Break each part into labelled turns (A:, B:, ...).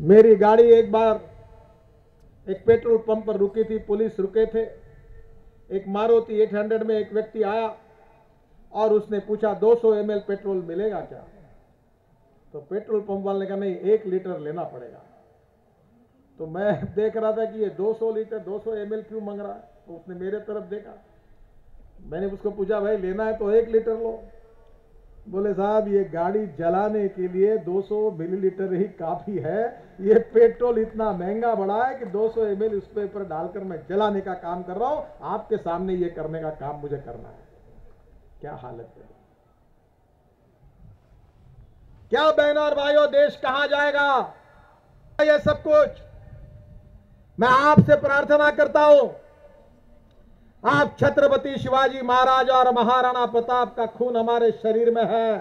A: मेरी गाड़ी एक बार एक पेट्रोल पंप पर रुकी थी, पुलिस रुके थे। एक मारुति 800 में एक व्यक्ति आया और उसने पूछा 200 ml पेट्रोल मिलेगा क्या? तो पेट्रोल पंप वाले ने कहा नहीं, 1 लीटर लेना पड़ेगा। तो मैं देख रहा था कि ये 200 लीटर 200 ml क्यों मांग रहा है। तो उसने मेरे तरफ देखा। मैंने उसको पूछा भाई लेना है तो 1 लीटर लो। बोले साहब ये गाड़ी जलाने के लिए 200 मिलीलीटर ही काफी है, ये पेट्रोल इतना महंगा बढ़ा है कि 200 ml उस पे ऊपर डालकर मैं जलाने का काम कर रहा हूं, आपके सामने ये करने का काम मुझे करना है। क्या हालत है, क्या बहनों और भाइयों, देश कहां जाएगा? ये सब कुछ मैं आपसे प्रार्थना करता हूं, आप छत्रपति शिवाजी महाराज और महाराणा प्रताप का खून हमारे शरीर में है,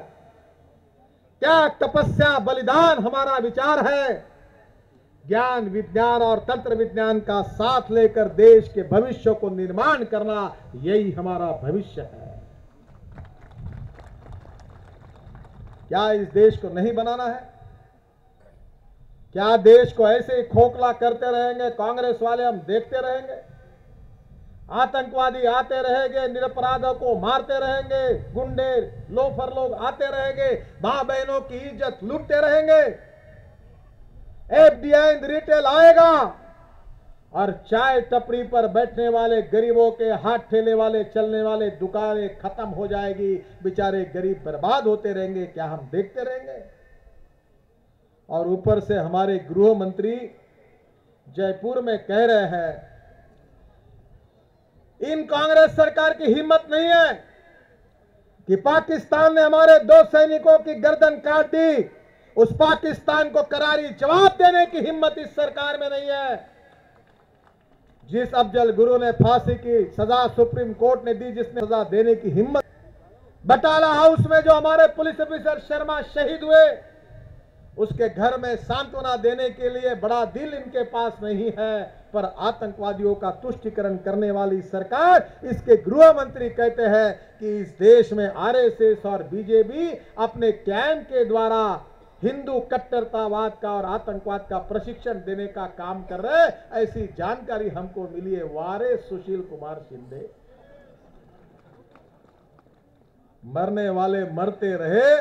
A: क्या तपस्या बलिदान हमारा विचार है। ज्ञान विज्ञान और तंत्र विज्ञान का साथ लेकर देश के भविष्य को निर्माण करना, यही हमारा भविष्य है। क्या इस देश को नहीं बनाना है? क्या देश को ऐसे ही खोखला करते रहेंगे कांग्रेस वाले, हम देखते रहेंगे? आतंकवादी आते रहेंगे, निरपराधों को मारते रहेंगे, गुंडे लोफर लोग आते रहेंगे, मां बहनों की इज्जत लूटते रहेंगे। एफडीआई रिटेल आएगा और चाय टपरी पर बैठने वाले गरीबों के, हाथ ठेले वाले चलने वाले दुकानें खत्म हो जाएगी, बेचारे गरीब बर्बाद होते रहेंगे। क्या हम देखते रहेंगे? और ऊपर से हमारे गृह मंत्री जयपुर में कह रहे हैं, इन कांग्रेस सरकार की हिम्मत नहीं है कि पाकिस्तान ने हमारे 2 सैनिकों की गर्दन काट दी, उस पाकिस्तान को करारी जवाब देने की हिम्मत इस सरकार में नहीं है। जिस अफजल गुरु ने फांसी की सजा सुप्रीम कोर्ट ने दी, जिसने सजा देने की हिम्मत, बटाला हाउस में जो हमारे पुलिस ऑफिसर शर्मा शहीद हुए, उसके घर में सांत्वना देने के लिए बड़ा दिल इनके पास नहीं है। पर आतंकवादियों का तुष्टीकरण करने वाली सरकार, इसके गृह मंत्री कहते हैं कि इस देश में आरएसएस और बीजेपी अपने कैंप के द्वारा हिंदू कट्टरतावाद का और आतंकवाद का प्रशिक्षण देने का काम कर रहे। ऐसी जानकारी हमको मिली है। वारे सुशील कुमार शिंदे, मरने वाले मरते रहे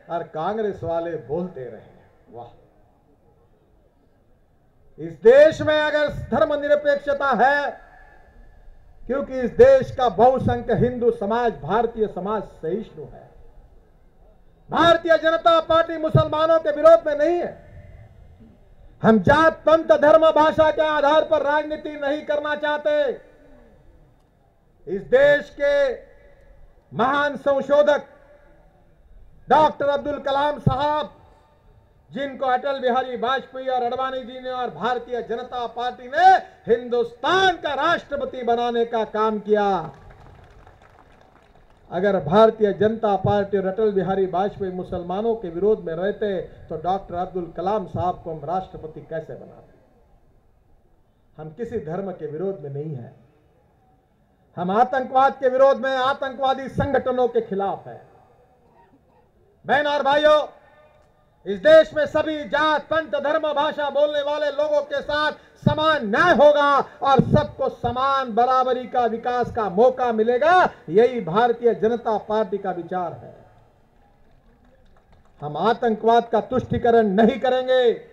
A: और कांग्रेस वाले बोलते रहे। वाह, इस देश में अगर धर्मनिरपेक्षता है, क्योंकि इस देश का बहुसंख्यक हिंदू समाज, भारतीय समाज सहिष्णु है। भारतीय जनता पार्टी मुसलमानों के विरोध में नहीं है। हम जात पंथ धर्म भाषा के आधार पर राजनीति नहीं करना चाहते। इस देश के महान संशोधक डॉक्टर अब्दुल कलाम साहब, जिनको अटल बिहारी वाजपेयी और अडवाणी जी ने और भारतीय जनता पार्टी ने हिंदुस्तान का राष्ट्रपति बनाने का काम किया, अगर भारतीय जनता पार्टी और अटल बिहारी वाजपेयी मुसलमानों के विरोध में रहते तो डॉक्टर अब्दुल कलाम साहब को हम राष्ट्रपति कैसे बनाते? हम किसी धर्म के विरोध में नहीं है। हम आतंकवाद के विरोध में, आतंकवादी संगठनों के खिलाफ है। बहन और भाइयों, इस देश में सभी जात पंथ धर्म भाषा बोलने वाले लोगों के साथ समान न्याय होगा और सबको समान बराबरी का विकास का मौका मिलेगा। यही भारतीय जनता पार्टी का विचार है। हम आतंकवाद का तुष्टीकरण नहीं करेंगे।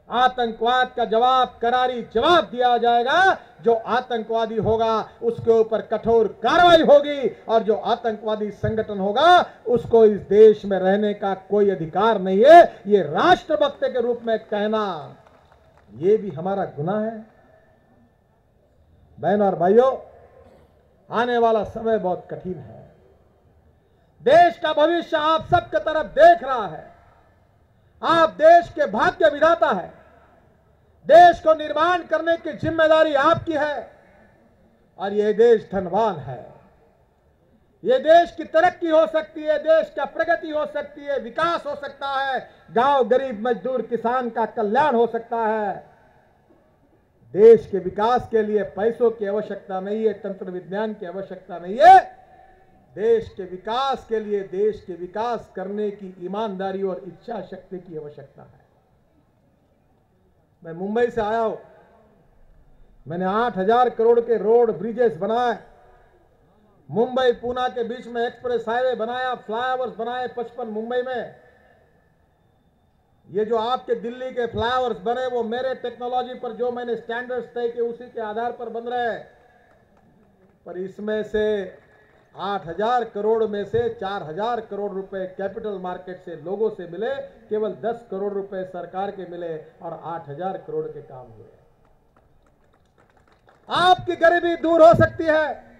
A: आतंकवाद का जवाब, करारी जवाब दिया जाएगा। जो आतंकवादी होगा उसके ऊपर कठोर कार्रवाई होगी और जो आतंकवादी संगठन होगा उसको इस देश में रहने का कोई अधिकार नहीं है। ये राष्ट्रभक्त के रूप में कहना, ये भी हमारा गुनाह है। बहनों और भाइयों, आने वाला समय बहुत कठिन है। देश का भविष्य आप सबके तरफ देख रहा है। आप देश के भाग्य विधाता है। देश को निर्माण करने की जिम्मेदारी आपकी है और यह देश धनवान है। यह देश की तरक्की हो सकती है, देश का प्रगति हो सकती है, विकास हो सकता है, गांव गरीब मजदूर किसान का कल्याण हो सकता है। देश के विकास के लिए पैसों की आवश्यकता नहीं है, तंत्र विज्ञान की आवश्यकता नहीं है। देश के विकास के लिए, देश के विकास करने की ईमानदारी और इच्छा शक्ति की आवश्यकता है। मैं मुंबई से आया हूं, मैंने 8,000 करोड़ के रोड ब्रिजेस बनाए, मुंबई पूना के बीच में एक्सप्रेस हाईवे बनाया, फ्लाईओवर्स बनाए 55 मुंबई में। ये जो आपके दिल्ली के फ्लाईओवर्स बने वो मेरे टेक्नोलॉजी पर जो मैंने स्टैंडर्ड्स तय किए उसी के आधार पर बन रहे हैं। पर इसमें से 8,000 करोड़ में से 4,000 करोड़ रुपए कैपिटल मार्केट से लोगों से मिले, केवल 10 करोड़ रुपए सरकार के मिले और 8,000 करोड़ के काम हुए। आपकी गरीबी दूर हो सकती है,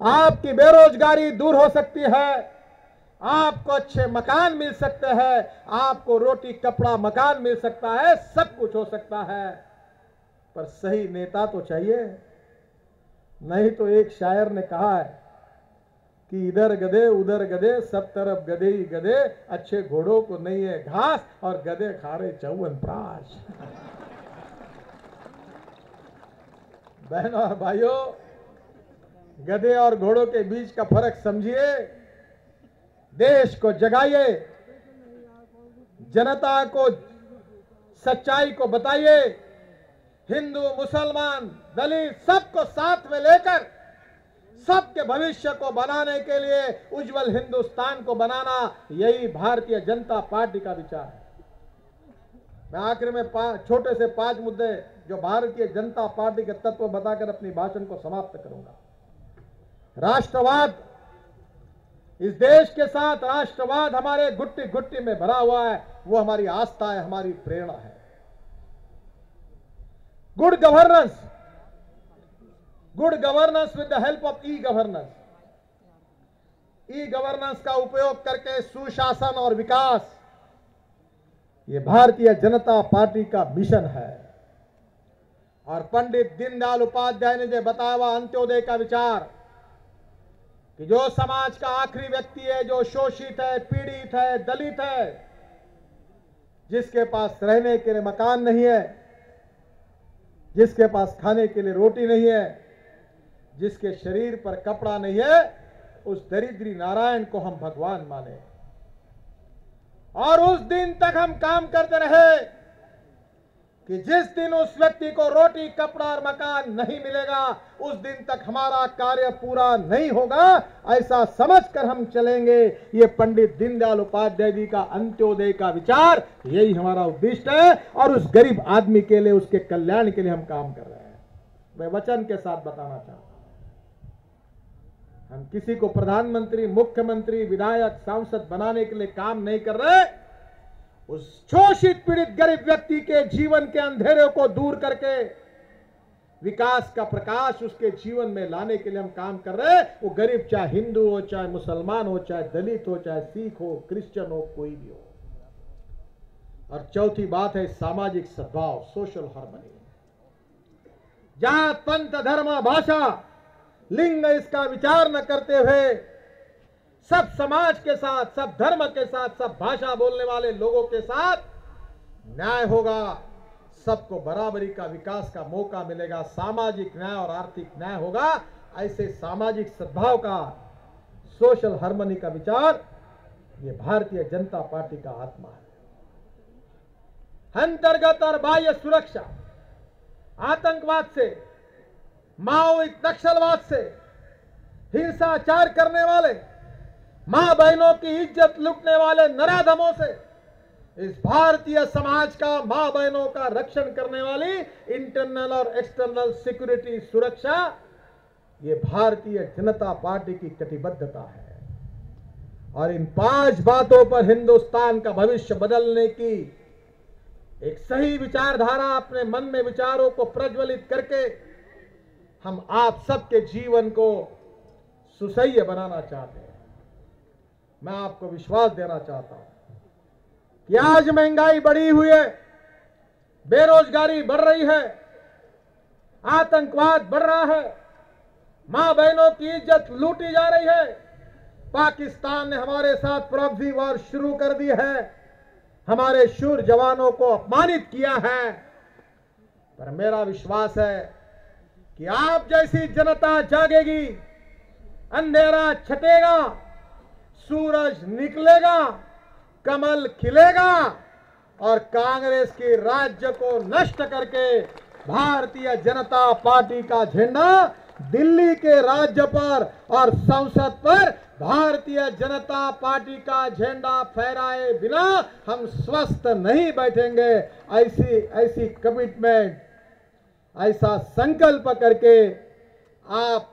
A: आपकी बेरोजगारी दूर हो सकती है, आपको अच्छे मकान मिल सकते हैं, आपको रोटी कपड़ा मकान मिल सकता है, सब कुछ हो सकता है, पर सही नेता तो चाहिए। नहीं तो एक शायर ने कहा है कि इधर गधे उधर गधे सब तरफ गधे ही गधे, अच्छे घोड़ों को नहीं है घास और गधे खा रहे च्यवनप्राश। बहनों और भाइयों, गधे और घोड़ों के बीच का फर्क समझिए, देश को जगाइए, जनता को सच्चाई को बताइए, हिंदू मुसलमान दलित सबको साथ में लेकर सबके भविष्य को बनाने के लिए उज्जवल हिंदुस्तान को बनाना, यही भारतीय जनता पार्टी का विचार है। मैं आखिर में छोटे से 5 मुद्दे जो भारतीय जनता पार्टी के तत्व बताकर अपनी भाषण को समाप्त करूंगा। राष्ट्रवाद, इस देश के साथ राष्ट्रवाद हमारे घुट्टी घुट्टी में भरा हुआ है, वो हमारी आस्था है, हमारी प्रेरणा है। Good governance, good governance with the help of e governance, e governance का उपयोग करके सुशासन और विकास, ये भारतीय जनता पार्टी का मिशन है। और पंडित दीनदयाल उपाध्याय ने जो बताया हुआ अंत्योदय का विचार कि जो समाज का आखिरी व्यक्ति है, जो शोषित है, पीड़ित है, दलित है, जिसके पास रहने के लिए मकान नहीं है, जिसके पास खाने के लिए रोटी नहीं है, जिसके शरीर पर कपड़ा नहीं है, उस दरिद्री नारायण को हम भगवान माने। और उस दिन तक हम काम करते रहे कि जिस दिन उस व्यक्ति को रोटी कपड़ा और मकान नहीं मिलेगा, उस दिन तक हमारा कार्य पूरा नहीं होगा, ऐसा समझकर हम चलेंगे। ये पंडित दीनदयाल उपाध्याय जी का अंत्योदय का विचार, यही हमारा उद्देश्य है और उस गरीब आदमी के लिए, उसके कल्याण के लिए हम काम कर रहे हैं। मैं वचन के साथ बताना चाहता हूं, हम किसी को प्रधानमंत्री, मुख्यमंत्री, विधायक, सांसद बनाने के लिए काम नहीं कर रहे। उस शोषित पीड़ित गरीब व्यक्ति के जीवन के अंधेरे को दूर करके विकास का प्रकाश उसके जीवन में लाने के लिए हम काम कर रहे हैं। वो गरीब चाहे हिंदू हो, चाहे मुसलमान हो, चाहे दलित हो, चाहे सिख हो, क्रिश्चियन हो, कोई भी हो। और चौथी बात है सामाजिक सद्भाव, सोशल हार्मनी। जात पंथ धर्म भाषा लिंग इसका विचार न करते हुए सब समाज के साथ, सब धर्म के साथ, सब भाषा बोलने वाले लोगों के साथ न्याय होगा, सबको बराबरी का विकास का मौका मिलेगा, सामाजिक न्याय और आर्थिक न्याय होगा। ऐसे सामाजिक सद्भाव का, सोशल हार्मनी का विचार, ये भारतीय जनता पार्टी का आत्मा है। अंतर्गत और बाह्य सुरक्षा, आतंकवाद से, माओवादी नक्सलवाद से, हिंसाचार करने वाले, मां बहनों की इज्जत लूटने वाले नराधमों से इस भारतीय समाज का, मां बहनों का रक्षण करने वाली इंटरनल और एक्सटर्नल सिक्योरिटी सुरक्षा, ये भारतीय जनता पार्टी की कटिबद्धता है। और इन 5 बातों पर हिंदुस्तान का भविष्य बदलने की एक सही विचारधारा, अपने मन में विचारों को प्रज्वलित करके हम आप सबके जीवन को सुसह्य बनाना चाहते हैं। मैं आपको विश्वास देना चाहता हूं कि आज महंगाई बढ़ी हुई है, बेरोजगारी बढ़ रही है, आतंकवाद बढ़ रहा है, मां बहनों की इज्जत लूटी जा रही है, पाकिस्तान ने हमारे साथ प्रॉक्सी वॉर शुरू कर दी है, हमारे शूर जवानों को अपमानित किया है। पर मेरा विश्वास है कि आप जैसी जनता जागेगी, अंधेरा छटेगा, सूरज निकलेगा, कमल खिलेगा और कांग्रेस की राज्य को नष्ट करके भारतीय जनता पार्टी का झंडा दिल्ली के राज्य पर और संसद पर भारतीय जनता पार्टी का झंडा फहराए बिना हम स्वस्थ नहीं बैठेंगे। ऐसी कमिटमेंट, ऐसा संकल्प करके आप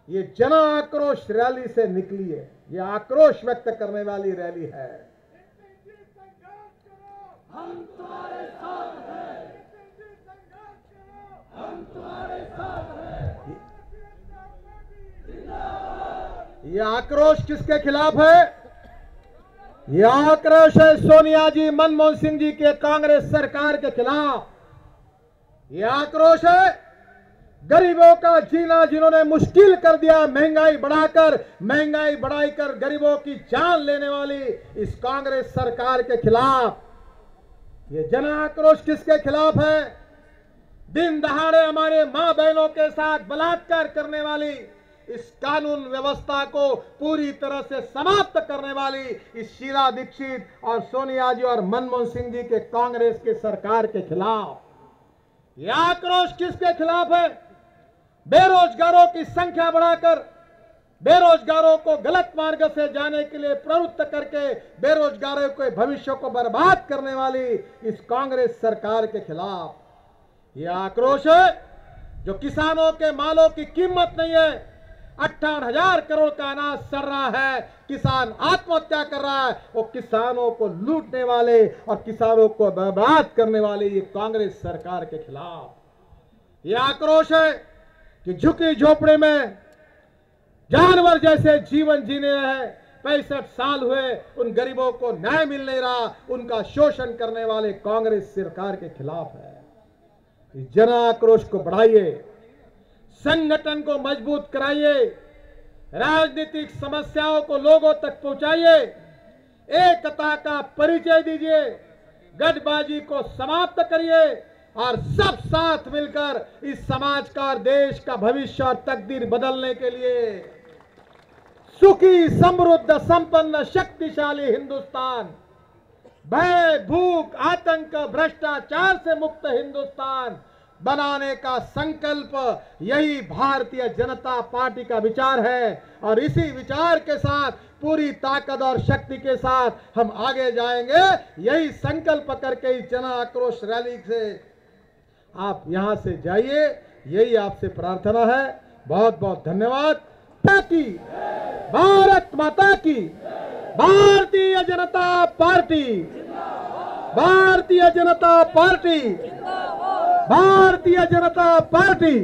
A: ये जन आक्रोश रैली से निकलिए। ये आक्रोश व्यक्त करने वाली रैली है।
B: हम तुम्हारे साथ हैं, हम तुम्हारे साथ हैं।
A: ये आक्रोश किसके खिलाफ है? ये आक्रोश है सोनिया जी, मनमोहन सिंह जी के कांग्रेस सरकार के खिलाफ। ये आक्रोश है गरीबों का जीना जिन्होंने मुश्किल कर दिया, महंगाई बढ़ाकर गरीबों की जान लेने वाली इस कांग्रेस सरकार के खिलाफ। ये जन आक्रोश किसके खिलाफ है? दिन दहाड़े हमारे मां बहनों के साथ बलात्कार करने वाली इस कानून व्यवस्था को पूरी तरह से समाप्त करने वाली इस शीला दीक्षित और सोनिया जी और मनमोहन सिंह जी के कांग्रेस के सरकार के खिलाफ। यह आक्रोश किसके खिलाफ है? बेरोजगारों की संख्या बढ़ाकर बेरोजगारों को गलत मार्ग से जाने के लिए प्रवृत्त करके बेरोजगारों के भविष्य को बर्बाद करने वाली इस कांग्रेस सरकार के खिलाफ। यह आक्रोश है जो किसानों के मालों की कीमत नहीं है। 58,000 करोड़ का अनाज सड़ रहा है, किसान आत्महत्या कर रहा है। वो किसानों को लूटने वाले और किसानों को बर्बाद करने वाले ये कांग्रेस सरकार के खिलाफ। ये आक्रोश है कि झुकी झोपड़ी में जानवर जैसे जीवन जीने हैं, 65 साल हुए, उन गरीबों को न्याय मिल नहीं रहा, उनका शोषण करने वाले कांग्रेस सरकार के खिलाफ है। इस जन आक्रोश को बढ़ाइए, संगठन को मजबूत कराइए, राजनीतिक समस्याओं को लोगों तक पहुंचाइए, एकता का परिचय दीजिए, गठबाजी को समाप्त करिए और सब साथ मिलकर इस समाज का और देश का भविष्य और तकदीर बदलने के लिए सुखी, समृद्ध, संपन्न, शक्तिशाली हिंदुस्तान, भय, भूख, आतंक, भ्रष्टाचार से मुक्त हिंदुस्तान बनाने का संकल्प यही भारतीय जनता पार्टी का विचार है। और इसी विचार के साथ पूरी ताकत और शक्ति के साथ हम आगे जाएंगे। यही संकल्प करके इस जन आक्रोश रैली से आप यहां से जाइए, यही आपसे प्रार्थना है। बहुत बहुत धन्यवाद। भारत माता की, Bharatiya Janata party, Bharatiya Janata party, Bharatiya Janata party.